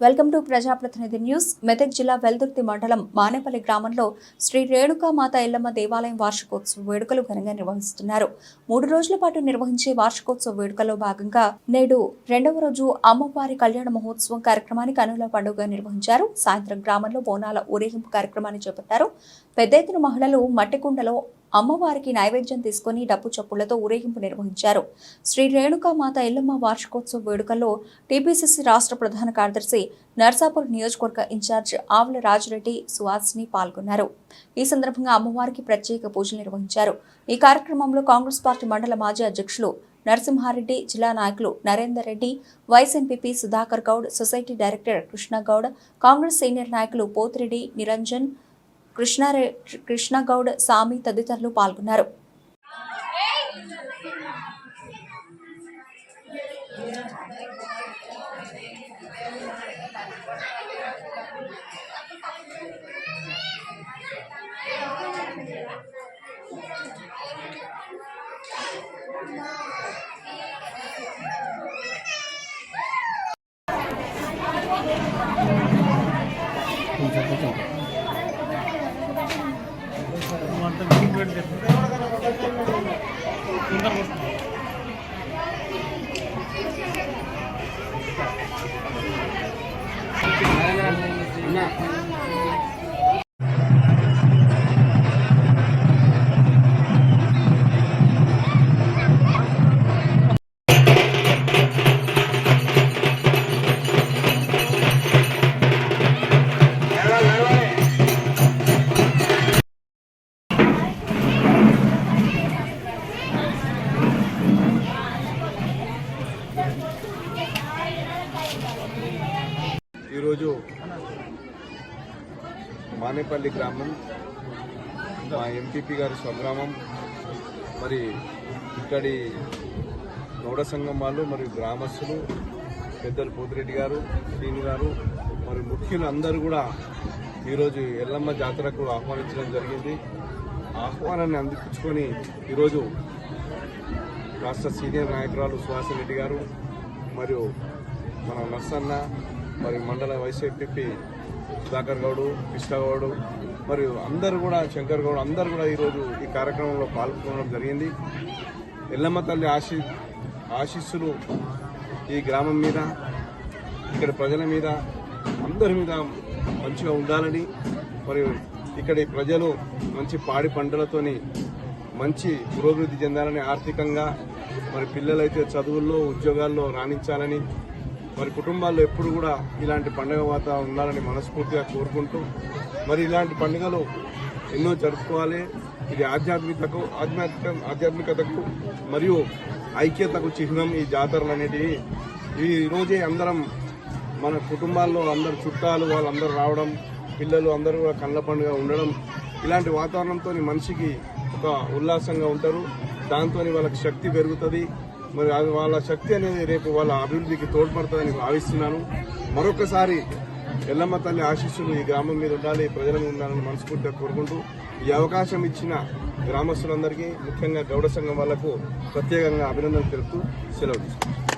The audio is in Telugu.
వెల్కమ్ టు ప్రజాప్రతినిధి న్యూస్. మెదక్ జిల్లా వెల్దుర్తి మండలం మానేపల్లి గ్రామంలో శ్రీ రేణుకామాత ఎల్లమ్మ దేవాలయం వార్షికోత్సవ వేడుకలు ఘనంగా నిర్వహిస్తున్నారు. 3 రోజుల పాటు నిర్వహించే వార్షికోత్సవ వేడుకల్లో భాగంగా నేడు 2వ రోజు అమ్మవారి కళ్యాణ మహోత్సవం కార్యక్రమాన్ని కనుల పండుగ నిర్వహించారు. సాయంత్రం గ్రామంలో బోనాల ఊరేగింపు కార్యక్రమాన్ని చేపట్టారు. పెద్ద ఎత్తున మహిళలు మట్టికుండలో అమ్మవారికి నైవేద్యం తీసుకుని డప్పు చప్పులతో ఊరేగింపు నిర్వహించారు. శ్రీ రేణుకామాత ఎల్లమ్మ వార్షికోత్సవ వేడుకల్లో టీపీసీసీ రాష్ట్ర ప్రధాన కార్యదర్శి నర్సాపూర్ నియోజకవర్గ ఇన్ఛార్జ్ ఆవుల రాజిరెడ్డి సుహాసిని పాల్గొన్నారు. ఈ సందర్భంగా అమ్మవారికి ప్రత్యేక పూజలు నిర్వహించారు. ఈ కార్యక్రమంలో కాంగ్రెస్ పార్టీ మండల మాజీ అధ్యక్షులు నరసింహారెడ్డి, జిల్లా నాయకులు Narender Reddy, vice MPP Sudhakar Goud, society director Krishna Goud, Congress senior నాయకులు పోతిరెడ్డి నిరంజన్, కృష్ణగౌడ్, సామి తదితరులు పాల్గొన్నారు. ఈరోజు మానేపల్లి గ్రామం మా ఎంపీపీ గారి స్వగ్రామం, మరి ఇక్కడి గౌడ సంఘం వాళ్ళు మరియు గ్రామస్తులు పెద్దలు పోతిరెడ్డి గారు, శ్రీని గారు మరి ముఖ్యులు అందరూ కూడా ఈరోజు ఎల్లమ్మ జాతరకు ఆహ్వానించడం జరిగింది. ఆహ్వానాన్ని అందిపుచ్చుకొని ఈరోజు రాష్ట్ర సీనియర్ నాయకురాలు సుహాసిని రెడ్డి గారు మరియు మన నర్సన్న మరి మండల వైస్ ఎంపీ సుధాకర్ గౌడ్, కృష్ణగౌడ్ మరియు అందరూ కూడా శంకర్ గౌడ్ అందరూ కూడా ఈరోజు ఈ కార్యక్రమంలో పాల్గొనడం జరిగింది. ఎల్లమ్మ తల్లి ఆశీస్సులు ఈ గ్రామం మీద, ఇక్కడ ప్రజల మీద, అందరి మీద మంచిగా ఉండాలని, మరియు ఇక్కడి ప్రజలు మంచి పాడి పంటలతోని మంచి పురోభివృద్ధి చెందాలని, ఆర్థికంగా మరి పిల్లలైతే చదువుల్లో ఉద్యోగాల్లో రాణించాలని, మరి కుటుంబాల్లో ఎప్పుడు కూడా ఇలాంటి పండుగ వాతావరణం ఉండాలని మనస్ఫూర్తిగా కోరుకుంటూ మరి ఇలాంటి పండుగలు ఎన్నో జరుపుకోవాలి. ఇది ఆధ్యాత్మికతకు మరియు ఐక్యతకు చిహ్నం ఈ జాతరలు అనేటివి. ఈ రోజే అందరం మన కుటుంబాల్లో అందరు చుట్టాలు వాళ్ళందరూ రావడం, పిల్లలు అందరూ కూడా కళ్ళ పండుగ ఉండడం, ఇలాంటి వాతావరణంతో మనిషికి ఒక ఉల్లాసంగా ఉంటారు. దాంతో వాళ్ళకి శక్తి పెరుగుతుంది. మరి వాళ్ళ శక్తి అనేది రేపు వాళ్ళ అభివృద్ధికి తోడ్పడుతుందని భావిస్తున్నాను. మరొకసారి ఎల్లమ్మ తల్లి ఆశీస్సులు ఈ గ్రామం మీద ఉండాలి, ప్రజల మీద ఉండాలని మనస్ఫూర్తిగా కోరుకుంటూ ఈ అవకాశం ఇచ్చిన గ్రామస్తులందరికీ, ముఖ్యంగా గౌడ సంఘం వాళ్లకు ప్రత్యేకంగా అభినందనలు తెలుపుతూ సెలవు తీసుకుంటాను.